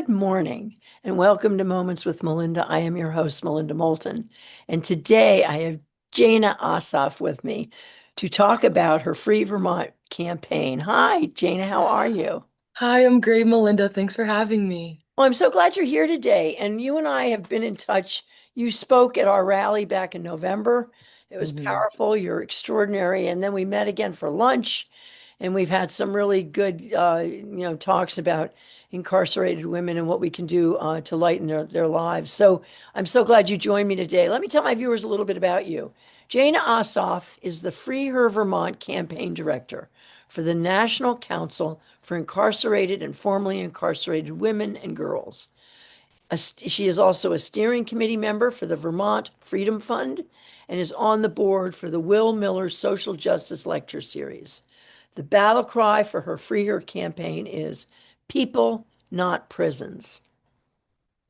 Good morning and welcome to Moments with Melinda. I am your host, Melinda Moulton. And today I have Jayna Ahsaf with me to talk about her Free Vermont campaign. Hi, Jayna, how are you? Hi, I'm great, Melinda. Thanks for having me. Well, I'm so glad you're here today. And you and I have been in touch. You spoke at our rally back in November. It was hmm powerful. You're extraordinary. And then we met again for lunch, and we've had some really good, talks about incarcerated women and what we can do to lighten their lives. So I'm so glad you joined me today. Let me tell my viewers a little bit about you. Jayna Ahsaf is the FreeHer Vermont campaign director for the National Council for Incarcerated and Formerly Incarcerated Women and Girls. She is also a steering committee member for the Vermont Freedom Fund and is on the board for the Will Miller Social Justice Lecture Series. The battle cry for her Free Her campaign is people, not prisons.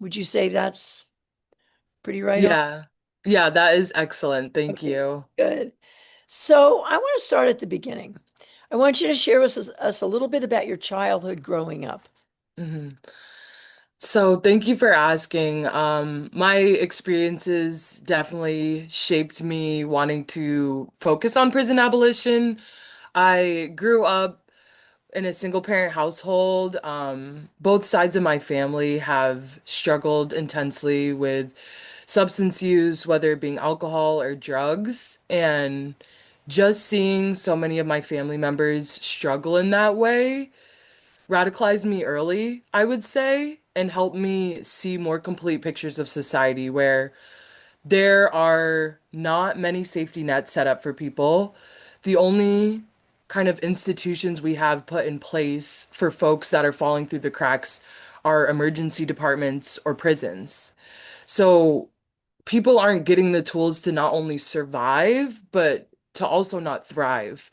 Would you say that's pretty right on? Yeah. Yeah, that is excellent. Thank Okay, you. good. So I want to start at the beginning. I want you to share with us a little bit about your childhood growing up. hmm So thank you for asking. My experiences definitely shaped me wanting to focus on prison abolition. I grew up in a single parent household. Both sides of my family have struggled intensely with substance use, whether it being alcohol or drugs. And just seeing so many of my family members struggle in that way radicalized me early, I would say, and helped me see more complete pictures of society where there are not many safety nets set up for people. The only kind of institutions we have put in place for folks that are falling through the cracks are emergency departments or prisons. So people aren't getting the tools to not only survive, but to also not thrive.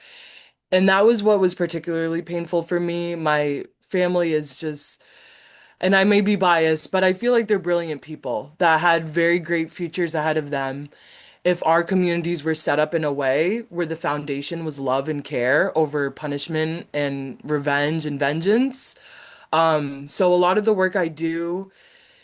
And that was what was particularly painful for me. My family is just, and I may be biased, but I feel like they're brilliant people that had very great futures ahead of them if our communities were set up in a way where the foundation was love and care over punishment and revenge and vengeance. So a lot of the work I do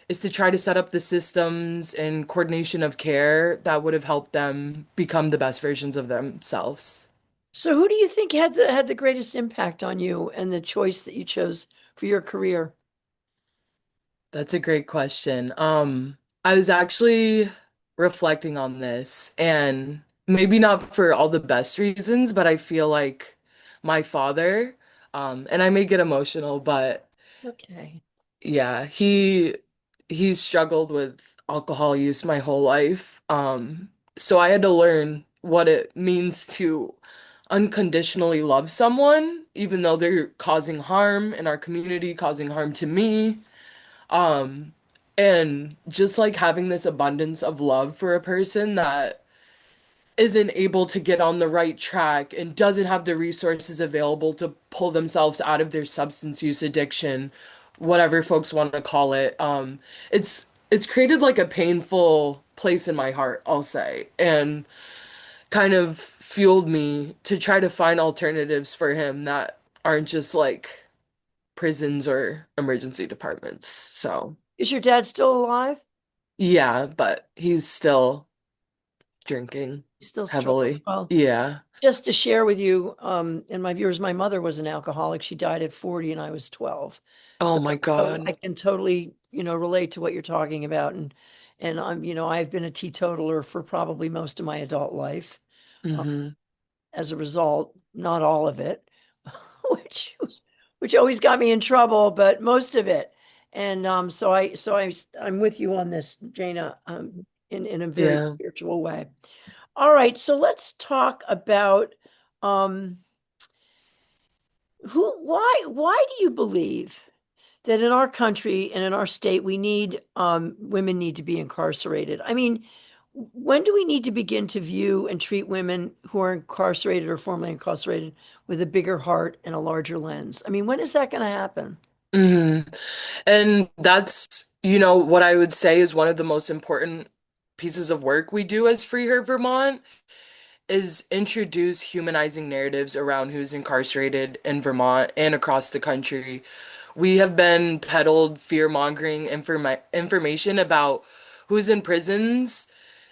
is to try to set up the systems and coordination of care that would have helped them become the best versions of themselves. So who do you think had the greatest impact on you and the choice that you chose for your career? That's a great question. I was actually reflecting on this, and maybe not for all the best reasons, but I feel like my father, and I may get emotional, but It's okay. yeah, he's struggled with alcohol use my whole life. So I had to learn what it means to unconditionally love someone, even though they're causing harm in our community, causing harm to me. Um, and just like having this abundance of love for a person that isn't able to get on the right track and doesn't have the resources available to pull themselves out of their substance use addiction, whatever folks want to call it. It's created like a painful place in my heart, I'll say, and kind of fueled me to try to find alternatives for him that aren't just like prisons or emergency departments. So, Is your dad still alive? yeah, but he's still drinking He still struggles. heavily. Well, Yeah. just to share with you, and my viewers, my mother was an alcoholic. She died at 40 and I was 12. Oh So my I God. can totally, relate to what you're talking about. And I've been a teetotaler for probably most of my adult life. Uh, hmm as a result, not all of it, which which always got me in trouble, but most of it. And I'm with you on this, Jayna, in a very Yeah. spiritual way. All right, so let's talk about um, why do you believe that in our country and in our state we need women need to be incarcerated? I mean, when do we need to begin to view and treat women who are incarcerated or formerly incarcerated with a bigger heart and a larger lens? I mean, when is that going to happen? hmm And that's, what I would say is one of the most important pieces of work we do as FreeHer Vermont is introduce humanizing narratives around who's incarcerated in Vermont and across the country We have been peddled fear-mongering information about who's in prisons.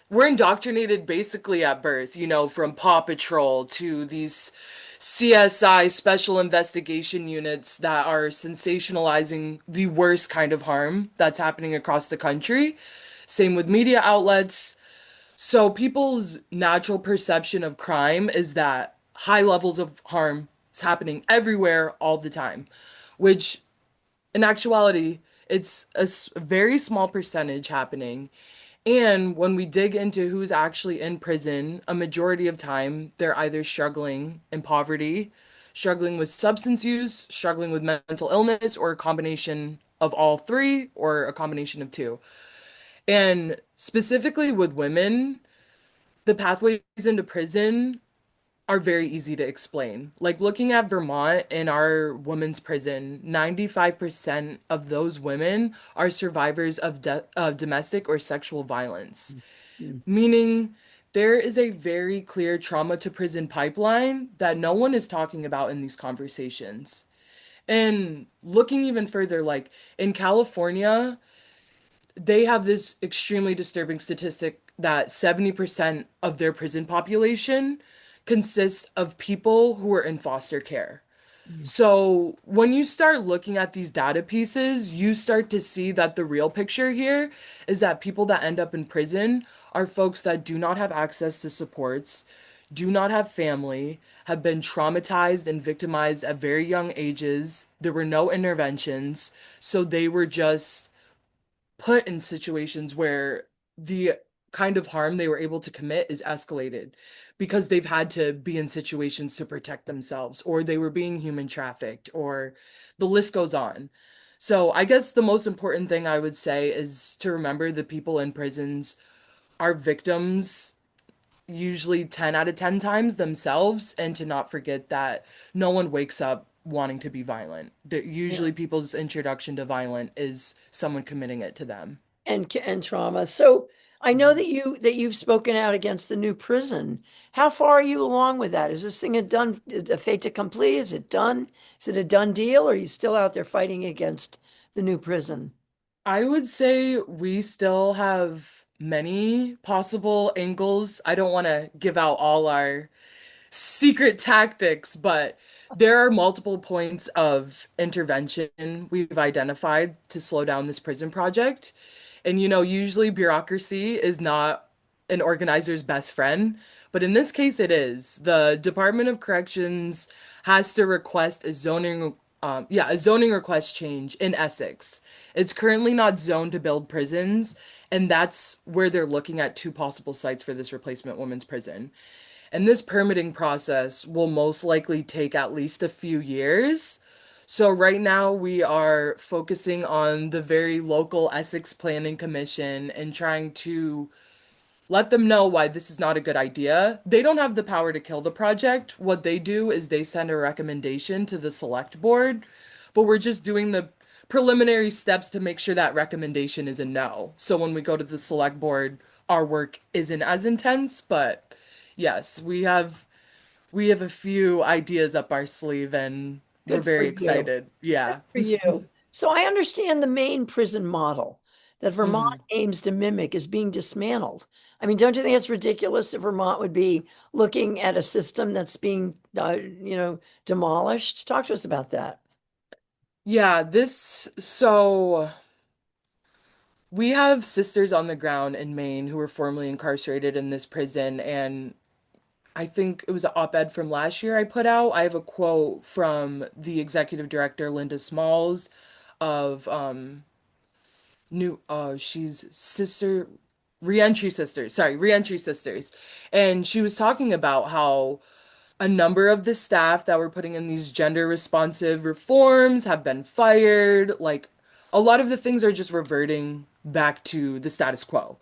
We're indoctrinated basically at birth, from Paw Patrol to these CSI special investigation units that are sensationalizing the worst kind of harm that's happening across the country. Same with media outlets. So people's natural perception of crime is that high levels of harm is happening everywhere all the time, which in actuality, it's a very small percentage happening. And when we dig into who's actually in prison, a majority of time they're either struggling in poverty, struggling with substance use, struggling with mental illness, or a combination of all three, or a combination of two. And specifically with women, the pathways into prison are very easy to explain. Like looking at Vermont in our women's prison, 95% of those women are survivors of domestic or sexual violence, Mm. meaning there is a very clear trauma to prison pipeline that no one is talking about in these conversations. And looking even further, like in California, they have this extremely disturbing statistic that 70% of their prison population consists of people who are in foster care. Mm. So when you start looking at these data pieces, you start to see that the real picture here is that people that end up in prison are folks that do not have access to supports, do not have family, have been traumatized and victimized at very young ages. There were no interventions, so they were just put in situations where the kind of harm they were able to commit is escalated because they've had to be in situations to protect themselves, or they were being human trafficked, or the list goes on. So I guess the most important thing I would say is to remember the people in prisons are victims usually 10 out of 10 times themselves, and to not forget that no one wakes up wanting to be violent. That Yeah. usually people's introduction to violent is someone committing it to them. And trauma. So I know Mhm. that you've spoken out against the new prison. How far are you along with that? Is this thing a fait accompli? Is it done? Is it a done deal? Or are you still out there fighting against the new prison? I would say we still have many possible angles. I don't want to give out all our secret tactics, but there are multiple points of intervention we've identified to slow down this prison project. And usually bureaucracy is not an organizer's best friend, but in this case it is. The Department of Corrections has to request a zoning request change in Essex. It's currently not zoned to build prisons, and that's where they're looking at two possible sites for this replacement women's prison. And this permitting process will most likely take at least a few years. So right now we are focusing on the very local Essex Planning Commission and trying to let them know why this is not a good idea. They don't have the power to kill the project. What they do is they send a recommendation to the select board, but we're just doing the preliminary steps to make sure that recommendation is a no. So when we go to the select board, our work isn't as intense, but yes, we have a few ideas up our sleeve and we're Good for very you. excited. Yeah. For you. So I understand the main prison model that Vermont Mhm. aims to mimic is being dismantled. I mean, don't you think it's ridiculous if Vermont would be looking at a system that's being, demolished? Talk to us about that. Yeah, so we have sisters on the ground in Maine who were formerly incarcerated in this prison, and I think it was an op-ed from last year I put out. I have a quote from the executive director, Linda Smalls, of she's sister Reentry Sisters, sorry, Reentry Sisters. And she was talking about how a number of the staff that were putting in these gender responsive reforms have been fired. Like a lot of the things are just reverting back to the status quo.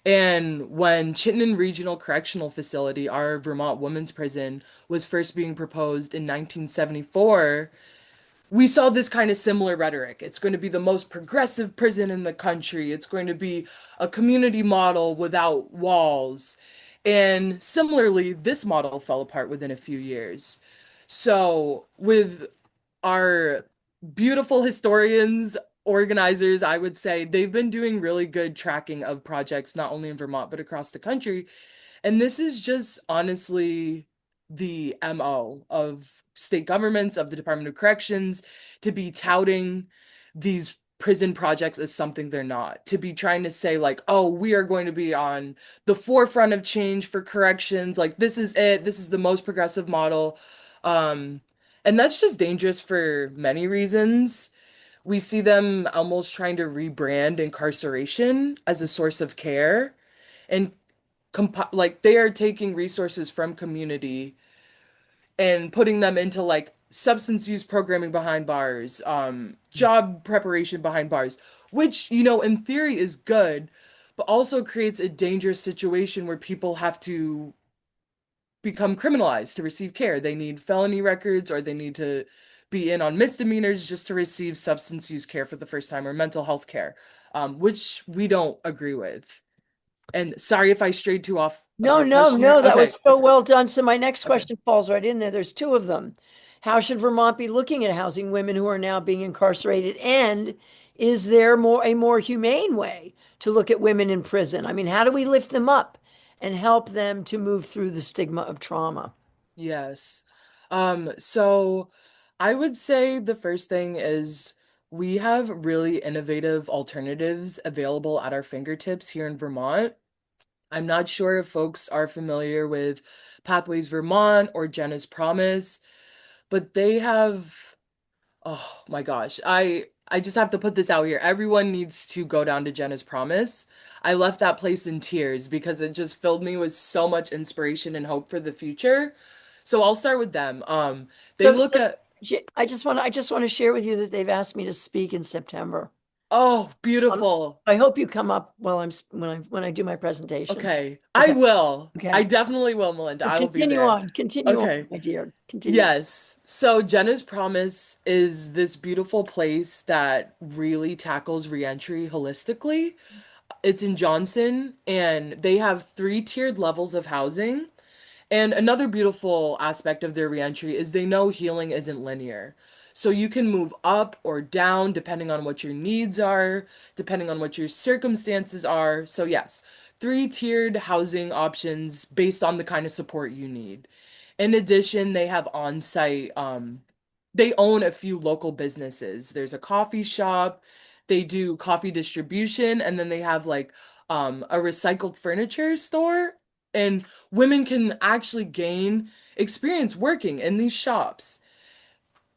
And when Chittenden Regional Correctional Facility, our Vermont women's prison, was first being proposed in 1974, we saw this kind of similar rhetoric. It's going to be the most progressive prison in the country. It's going to be a community model without walls. And similarly, this model fell apart within a few years. So, with our beautiful historians, organizers, I would say, they've been doing really good tracking of projects, not only in Vermont, but across the country. And this is just honestly the MO of state governments, of the Department of Corrections, to be touting these prison projects as something they're not, to be trying to say, like, oh, we are going to be on the forefront of change for corrections. Like, this is it. This is the most progressive model. Um, and that's just dangerous for many reasons. We see them almost trying to rebrand incarceration as a source of care and like they are taking resources from community and putting them into like substance use programming behind bars, job preparation behind bars, which, in theory is good, but also creates a dangerous situation where people have to become criminalized to receive care. They need felony records or they need to be in on misdemeanors just to receive substance use care for the first time or mental health care, which we don't agree with. And sorry if I strayed too off of No, your no, question there. no, that Okay. was so well done. So my next Okay. question falls right in there. There's two of them. How should Vermont be looking at housing women who are now being incarcerated? And is there a more humane way to look at women in prison? I mean, how do we lift them up and help them to move through the stigma of trauma? Yes. So I would say the first thing is we have really innovative alternatives available at our fingertips here in Vermont. I'm not sure if folks are familiar with Pathways Vermont or Jenna's Promise, but they have, oh my gosh, I just have to put this out here. Everyone needs to go down to Jenna's Promise. I left that place in tears because it just filled me with so much inspiration and hope for the future. So I'll start with them. They So look at, I just want to share with you that they've asked me to speak in September. oh, Um, beautiful. I hope you come up while when I do my presentation. Okay, I Okay. will. I Okay. definitely will, Melinda. So I will be there. continue on, Okay. my dear. Continue. Yes. So Jenna's Promise is this beautiful place that really tackles reentry holistically. It's in Johnson, and they have three-tiered levels of housing. And another beautiful aspect of their reentry is they know healing isn't linear. So you can move up or down depending on what your needs are, depending on what your circumstances are. So, yes, three-tiered housing options based on the kind of support you need. In addition, they have on-site, they own a few local businesses. There's a coffee shop, they do coffee distribution, and then they have like a recycled furniture store. And women can actually gain experience working in these shops.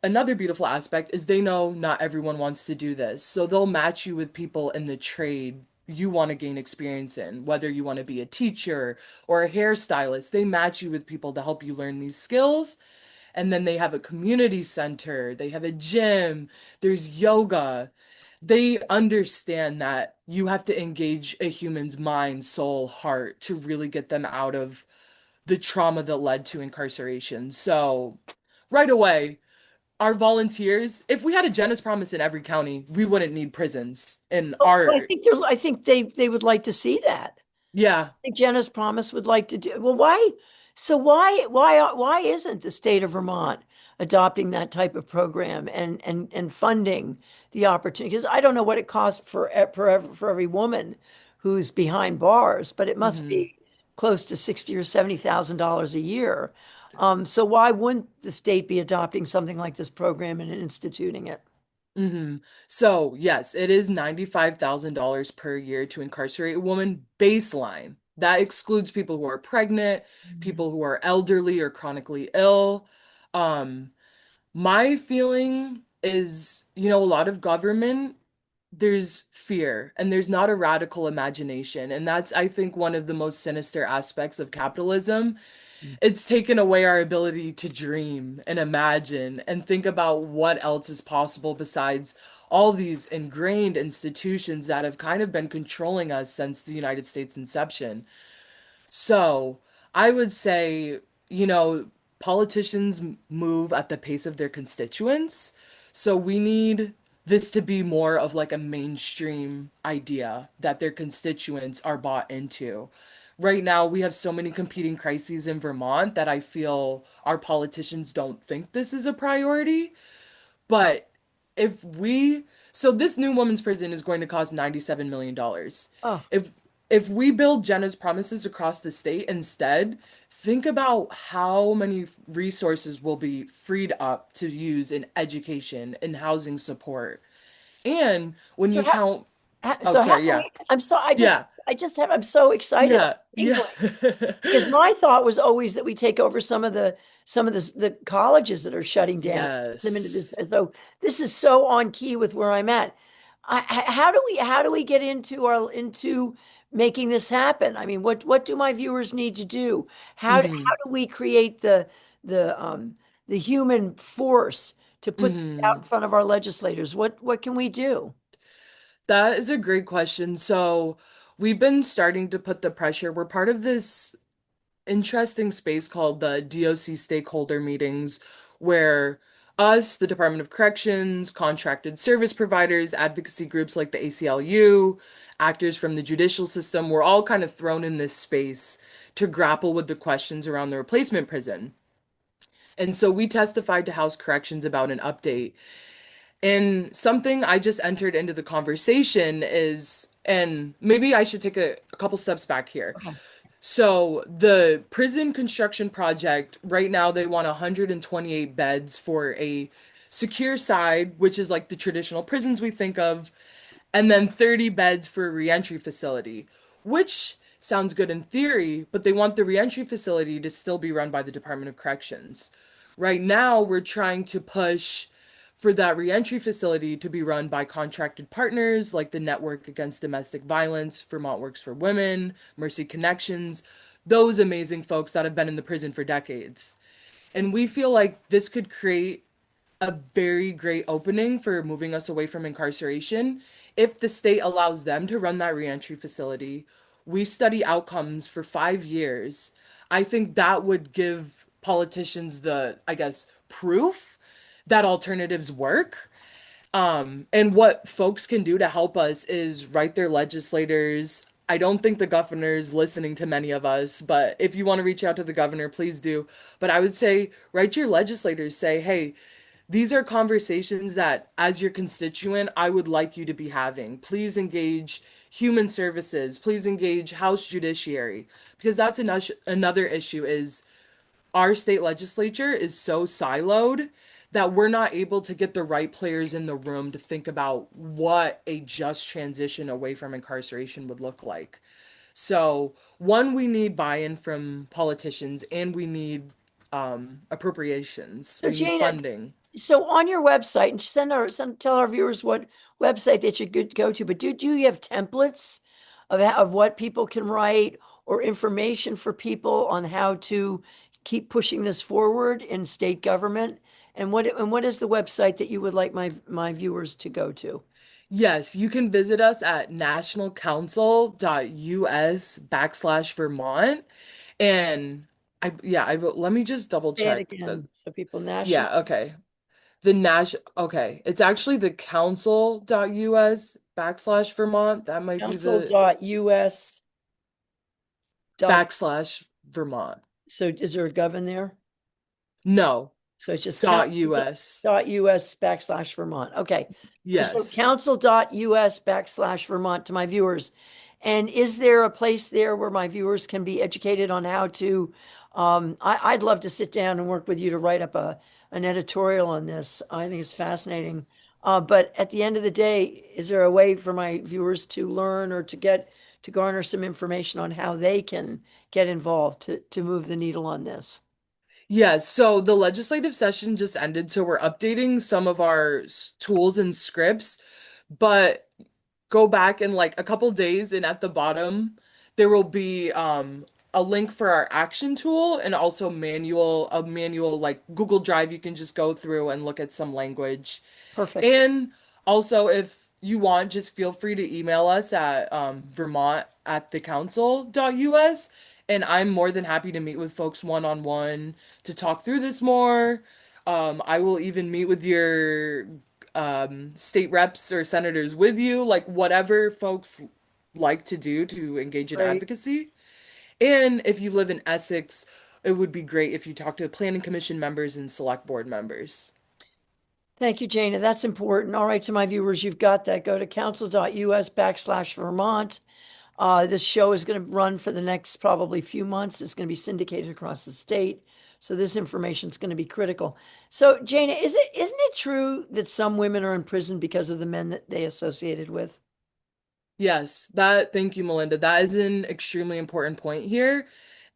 Another beautiful aspect is they know not everyone wants to do this. So they'll match you with people in the trade you want to gain experience in, whether you want to be a teacher or a hairstylist. They match you with people to help you learn these skills. And then they have a community center, they have a gym, there's yoga. They understand that you have to engage a human's mind, soul, heart to really get them out of the trauma that led to incarceration. So, right away, our volunteers, if we had a Jenna's Promise in every county, we wouldn't need prisons in Oh, our, I think they would like to see that. yeah. Think Jenna's Promise would like to do. Well, why isn't the state of Vermont adopting that type of program and funding the opportunity? Because I don't know what it costs for every woman who's behind bars, but it must Hmm. be close to 60 or $70,000 a year. So why wouldn't the state be adopting something like this program and instituting it? Hmm. So, yes, it is $95,000 per year to incarcerate a woman baseline. That excludes people who are pregnant, people who are elderly or chronically ill. Um, my feeling is, a lot of government, there's fear and there's not a radical imagination. And that's, I think, one of the most sinister aspects of capitalism. It's taken away our ability to dream and imagine and think about what else is possible besides all these ingrained institutions that have kind of been controlling us since the United States inception. So I would say, politicians move at the pace of their constituents. So we need this to be more of like a mainstream idea that their constituents are bought into. Right now, we have so many competing crises in Vermont that I feel our politicians don't think this is a priority. But if we so this new women's prison is going to cost $97 million. Oh, If if we build Jenna's promises across the state instead, think about how many resources will be freed up to use in education and housing support. And when so you count, oh, so how sorry, can yeah. we, I'm so, Yeah. I'm so excited. Yeah. I'm Yeah. tingling. Because my thought was always that we take over some of the colleges that are shutting down, them into this. Yes. And so this is so on key with where I'm at. How do we get into making this happen? I mean, what do my viewers need to do? How Hmm. do we create the human force to put this out in Hmm. front of our legislators? What can we do? That is a great question. So we've been starting to put the pressure. We're part of this interesting space called the DOC stakeholder meetings, where us, the Department of Corrections, contracted service providers, advocacy groups like the ACLU, actors from the judicial system, we're all kind of thrown in this space to grapple with the questions around the replacement prison. And so we testified to House Corrections about an update. And something I just entered into the conversation is, and maybe I should take a couple steps back here. Okay. So the prison construction project, right now they want 128 beds for a secure side, which is like the traditional prisons we think of, and then 30 beds for a reentry facility, which sounds good in theory, but they want the reentry facility to still be run by the Department of Corrections. Right now, we're trying to push for that reentry facility to be run by contracted partners like the Network Against Domestic Violence, Vermont Works for Women, Mercy Connections, those amazing folks that have been in the prison for decades. And we feel like this could create a very great opening for moving us away from incarceration if the state allows them to run that reentry facility. We study outcomes for 5 years. I think that would give politicians the, I guess, proof that alternatives work. And what folks can do to help us is write their legislators. I don't think the governor's listening to many of us, but if you want to reach out to the governor, please do. But I would say write your legislators, say, hey, these are conversations that, as your constituent, I would like you to be having. Please engage human services. Please engage House Judiciary. Because that's another issue is our state legislature is so siloed that we're not able to get the right players in the room to think about what a just transition away from incarceration would look like. So, one, we need buy-in from politicians and we need appropriations. So We need Jana, funding. so on your website, and tell our viewers what website they should go to, but do you have templates of what people can write or information for people on how to keep pushing this forward in state government? And what is the website that you would like my viewers to go to? Yes, you can visit us at nationalcouncil.us/Vermont. And let me just double Say it check the, again, so people national yeah, okay. Okay. It's actually the council.us/Vermont. That might be the council.us dot. /Vermont. So is there a gov in there? No, So it's just dot council US. dot us backslash Vermont. Okay. So Yes. council.us backslash Vermont to my viewers. And is there a place there where my viewers can be educated on how to, I'd love to sit down and work with you to write up an editorial on this. I think it's fascinating. But at the end of the day, is there a way for my viewers to learn or to garner some information on how they can get involved to move the needle on this? Yes, so the legislative session just ended, so we're updating some of our tools and scripts, but go back in like a couple days and at the bottom there will be a link for our action tool and also manual like Google Drive you can just go through and look at some language. Perfect. And also if you want, just feel free to email us at Vermont at the council.us, and I'm more than happy to meet with folks one-on-one to talk through this more. I will even meet with your state reps or senators with you, like whatever folks like to do to engage in Great. advocacy. And if you live in Essex, it would be great if you talk to planning commission members and select board members. Thank you, Jana. That's important. All right, to my viewers, you've got that. Go to council.us/Vermont. This show is going to run for the next probably few months. It's going to be syndicated across the state. So this information is going to be critical. So, Jana, isn't it true that some women are in prison because of the men that they associated with? Yes, thank you, Melinda. That is an extremely important point here,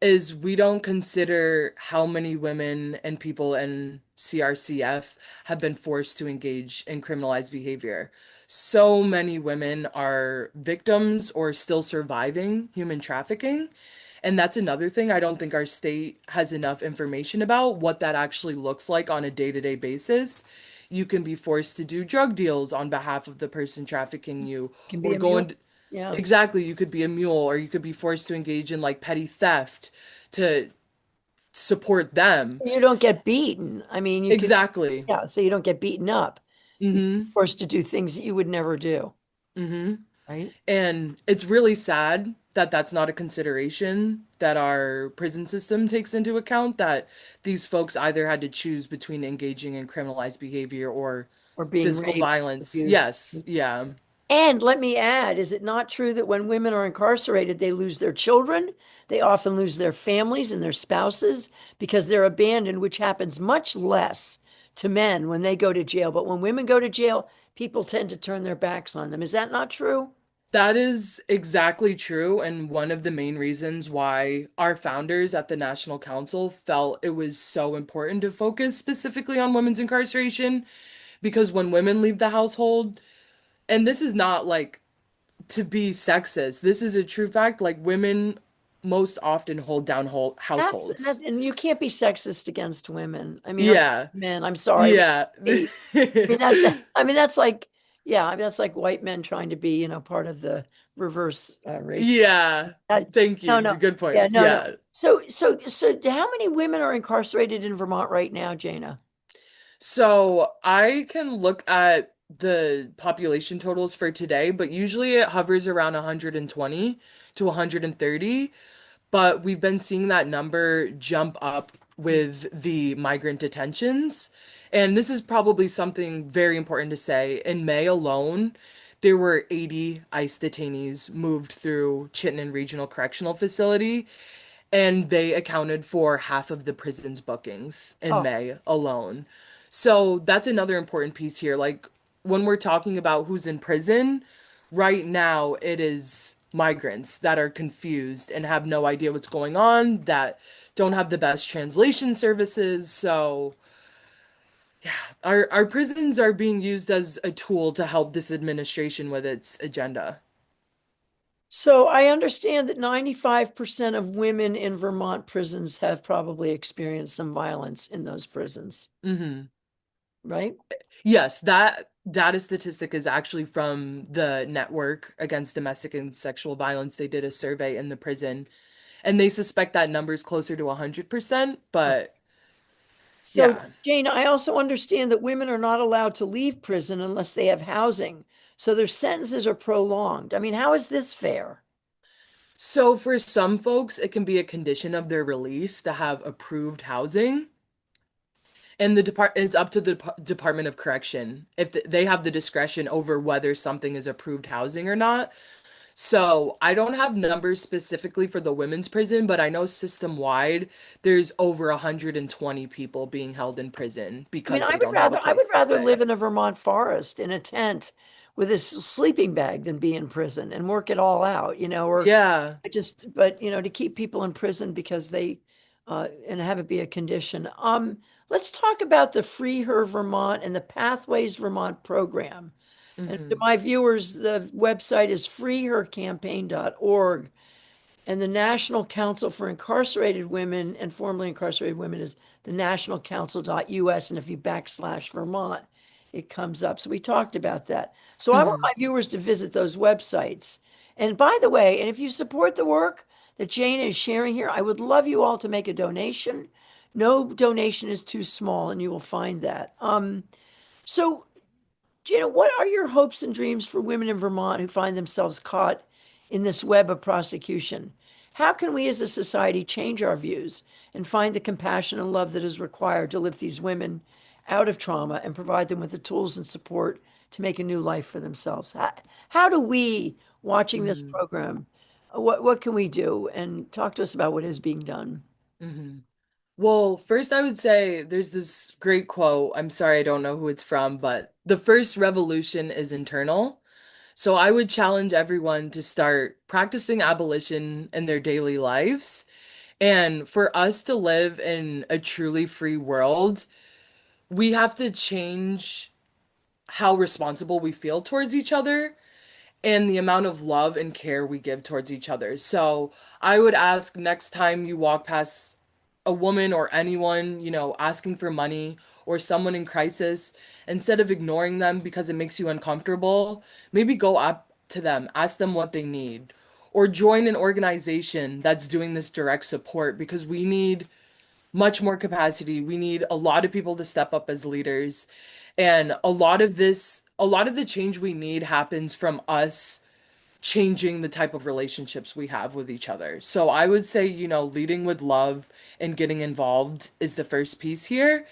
is we don't consider how many women and people in CRCF have been forced to engage in criminalized behavior. So many women are victims or still surviving human trafficking. And that's another thing I don't think our state has enough information about what that actually looks like on a day-to-day basis. You can be forced to do drug deals on behalf of the person trafficking you, Can be or a go mule. in. Yeah. Exactly, you could be a mule, or you could be forced to engage in like petty theft to support them. You don't get beaten. I mean, you could, Exactly. yeah, so you don't get beaten up. You're Mm-hmm. forced to do things that you would never do, Mm-hmm. right? And it's really sad that that's not a consideration that our prison system takes into account, that these folks either had to choose between engaging in criminalized behavior or Or being physical raped, violence. abused. Yes, yeah. And let me add, is it not true that when women are incarcerated, they lose their children? They often lose their families and their spouses because they're abandoned, which happens much less to men when they go to jail. But when women go to jail, people tend to turn their backs on them. Is that not true? That is exactly true. And one of the main reasons why our founders at the National Council felt it was so important to focus specifically on women's incarceration, because when women leave the household, and this is not like to be sexist, this is a true fact, like women most often hold down whole households. And you can't be sexist against women. I mean, or Yeah. men. I'm sorry. Yeah. I mean I mean that's like yeah, I mean that's like white men trying to be, part of the reverse race. Yeah. Uh, Thank no, you. no. Good Yeah, point. no, no. Yeah. So how many women are incarcerated in Vermont right now, Jana? So I can look at the population totals for today, but usually it hovers around 120 to 130. But we've been seeing that number jump up with the migrant detentions. And this is probably something very important to say. In May alone, there were 80 ICE detainees moved through Chittenden Regional Correctional Facility, and they accounted for half of the prison's bookings in Oh, May alone. So that's another important piece here. Like when we're talking about who's in prison, right now it is migrants that are confused and have no idea what's going on, that don't have the best translation services. So our prisons are being used as a tool to help this administration with its agenda. so I understand that 95% of women in Vermont prisons have probably experienced some violence in those prisons, Hmm. right? Yes, that data statistic is actually from the Network Against Domestic and Sexual Violence. They did a survey in the prison, and they suspect that number is closer to 100%. But So, yeah. Jane, I also understand that women are not allowed to leave prison unless they have housing. So their sentences are prolonged. I mean, how is this fair? So for some folks, it can be a condition of their release to have approved housing. And it's up to the Department of Correction if they have the discretion over whether something is approved housing or not. So I don't have numbers specifically for the women's prison, but I know system wide there's over 120 people being held in prison I mean, because they don't have a I would place to rather stay. live in a Vermont forest in a tent with a sleeping bag than be in prison and work it all out, or Yeah. but to keep people in prison because they and have it be a condition. Let's talk about the FreeHer Vermont and the Pathways Vermont program. And to Hmm. my viewers, the website is freehercampaign.org. And the National Council for Incarcerated Women and Formerly Incarcerated Women is the nationalcouncil.us. And if you backslash Vermont, it comes up. So we talked about that. So I want Hmm. my viewers to visit those websites. And by the way, and if you support the work that Jane is sharing here, I would love you all to make a donation. No donation is too small, and you will find that. So Jana, what are your hopes and dreams for women in Vermont who find themselves caught in this web of prosecution? How can we as a society change our views and find the compassion and love that is required to lift these women out of trauma and provide them with the tools and support to make a new life for themselves. How do we, watching this Hmm. program, what can we do? And talk to us about what is being done. Hmm. Well, first I would say there's this great quote. I'm sorry, I don't know who it's from, but the first revolution is internal. So I would challenge everyone to start practicing abolition in their daily lives. And for us to live in a truly free world, we have to change how responsible we feel towards each other and the amount of love and care we give towards each other. So I would ask next time you walk past a woman or anyone, asking for money or someone in crisis, instead of ignoring them because it makes you uncomfortable, maybe go up to them, ask them what they need, or join an organization that's doing this direct support because we need much more capacity. We need a lot of people to step up as leaders. And a lot of the change we need happens from us changing the type of relationships we have with each other. So I would say, leading with love and getting involved is the first piece here.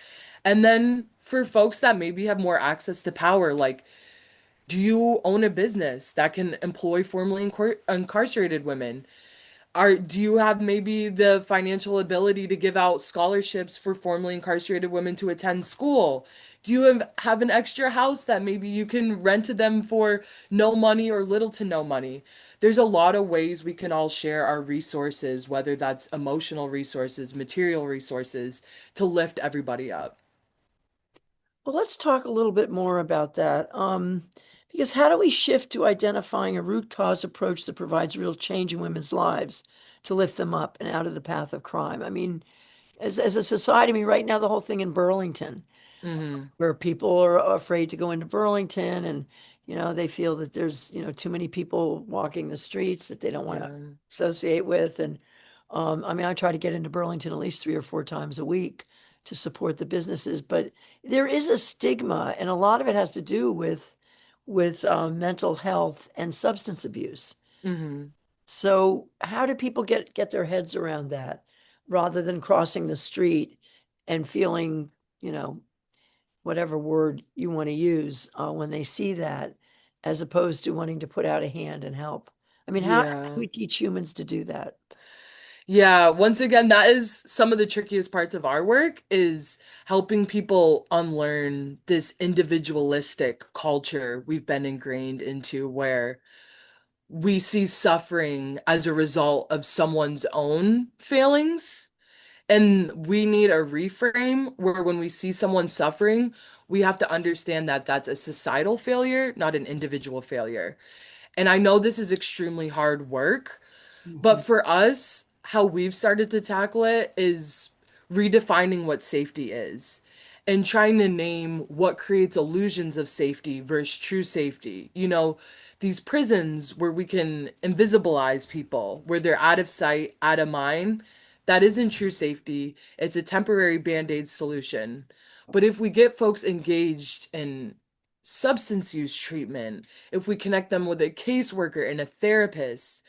And then for folks that maybe have more access to power, like, do you own a business that can employ formerly incarcerated women? Do you have maybe the financial ability to give out scholarships for formerly incarcerated women to attend school? Do you have an extra house that maybe you can rent to them for no money or little to no money? There's a lot of ways we can all share our resources, whether that's emotional resources, material resources, to lift everybody up. Well, let's talk a little bit more about that. Because how do we shift to identifying a root cause approach that provides real change in women's lives to lift them up and out of the path of crime? I mean, as a society, I mean, right now, the whole thing in Burlington, Mm-hmm. where people are afraid to go into Burlington and, they feel that there's, too many people walking the streets that they don't want to Yeah. associate with. And I mean, I try to get into Burlington at least 3 or 4 times a week to support the businesses, but there is a stigma, and a lot of it has to do with mental health and substance abuse. Mm-hmm. So how do people get their heads around that rather than crossing the street and feeling, you know, whatever word you want to use when they see that, as opposed to wanting to put out a hand and help? I mean, how do Yeah. we teach humans to do that? Yeah, once again, that is some of the trickiest parts of our work is helping people unlearn this individualistic culture we've been ingrained into where we see suffering as a result of someone's own failings. And we need a reframe where when we see someone suffering, we have to understand that that's a societal failure, not an individual failure. And I know this is extremely hard work, but Mhm. for us, how we've started to tackle it is redefining what safety is and trying to name what creates illusions of safety versus true safety. These prisons where we can invisibilize people, where they're out of sight, out of mind, that isn't true safety. It's a temporary band-aid solution. But if we get folks engaged in substance use treatment, if we connect them with a caseworker and a therapist,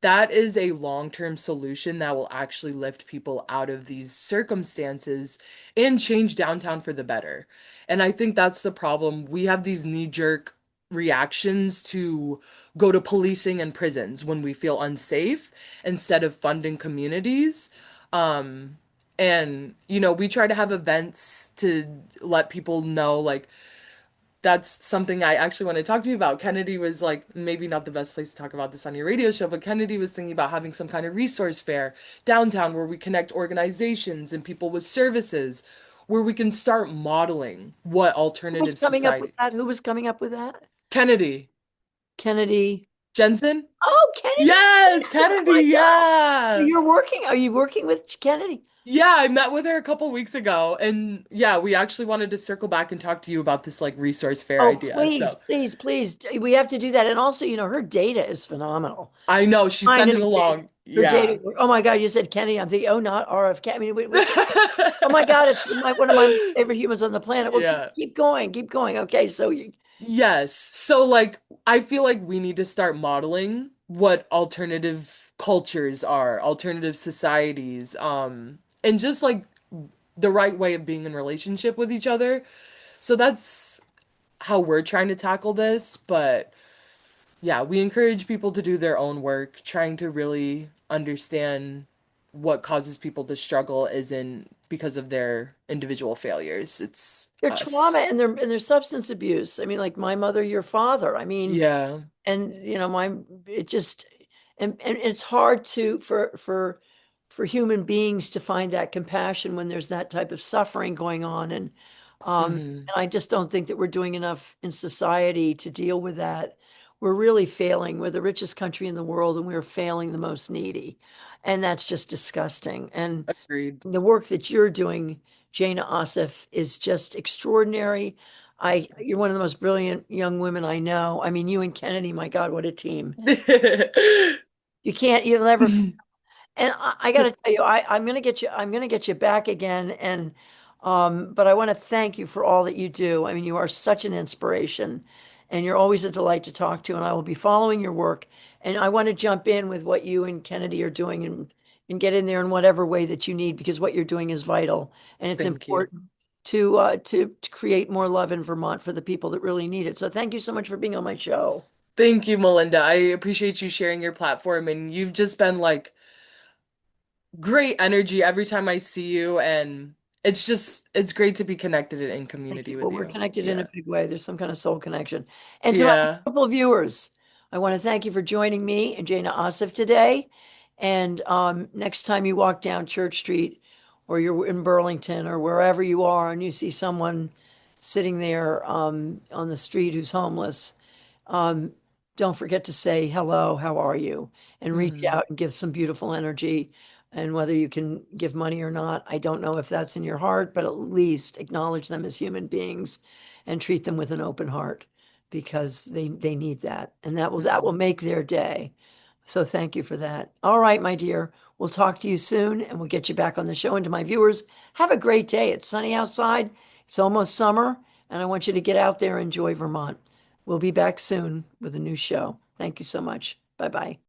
that is a long-term solution that will actually lift people out of these circumstances and change downtown for the better. And I think that's the problem. We have these knee-jerk reactions to go to policing and prisons when we feel unsafe instead of funding communities. Um, and we try to have events to let people know, like, that's something I actually want to talk to you about. Kennedy was like, maybe not the best place to talk about this on your radio show, but Kennedy was thinking about having some kind of resource fair downtown where we connect organizations and people with services, where we can start modeling what Who was alternative coming up with society. that? Who was coming up with that? Kennedy. Kennedy. Jensen? Oh, Kennedy Yes, Jensen. Oh Kennedy, my God. So yeah. are you working with Kennedy? Yeah, I met with her a couple weeks ago, and yeah, we actually wanted to circle back and talk to you about this like resource fair Oh, idea. please, So please, please. We have to do that. And also, her data is phenomenal. I know she Find sent it anything. along. Her Yeah. data. Oh my God, you said Kennedy. I'm thinking, oh, not RFK. I mean, oh my God, it's one of my favorite humans on the planet. Well, Yeah. keep going, keep going. Okay, so you. Yes. So like I feel like we need to start modeling what alternative cultures are, alternative societies, and just like the right way of being in relationship with each other. So that's how we're trying to tackle this. But yeah, we encourage people to do their own work, trying to really understand what causes people to struggle isn't because of their individual failures. It's Their trauma us. and their substance abuse. I mean, like my mother, your father. I mean, Yeah. and it just and it's hard to for human beings to find that compassion when there's that type of suffering going on. Hmm. And I just don't think that we're doing enough in society to deal with that. We're really failing. We're the richest country in the world, and we're failing the most needy. And that's just disgusting. And Agreed. the work that you're doing, Jayna Ahsaf, is just extraordinary. You're one of the most brilliant young women I know. I mean, you and Kennedy, my God, what a team. You'll never, and I got to tell you, I'm going to get you, I'm going to get you back again. But I want to thank you for all that you do. I mean, you are such an inspiration and you're always a delight to talk to. And I will be following your work. And I want to jump in with what you and Kennedy are doing and get in there in whatever way that you need, because what you're doing is vital. And it's Thank you. important to create more love in Vermont for the people that really need it. So thank you so much for being on my show. Thank you, Melinda. I appreciate you sharing your platform, and you've just been like great energy every time I see you, and it's great to be connected and in Thank you. community Well, with we're you. connected in a Yeah. big way. There's some kind of soul connection. And to my Yeah. beautiful viewers, I want to thank you for joining me and Jayna Asif today. And next time you walk down Church Street or you're in Burlington or wherever you are and you see someone sitting there on the street who's homeless, um, don't forget to say hello, how are you? And reach Hmm. out and give some beautiful energy. And whether you can give money or not, I don't know if that's in your heart, but at least acknowledge them as human beings and treat them with an open heart because they need that. And that will Hmm. make their day. So thank you for that. All right, my dear. We'll talk to you soon and we'll get you back on the show. And to my viewers, have a great day. It's sunny outside. It's almost summer, and I want you to get out there and enjoy Vermont. We'll be back soon with a new show. Thank you so much. Bye bye.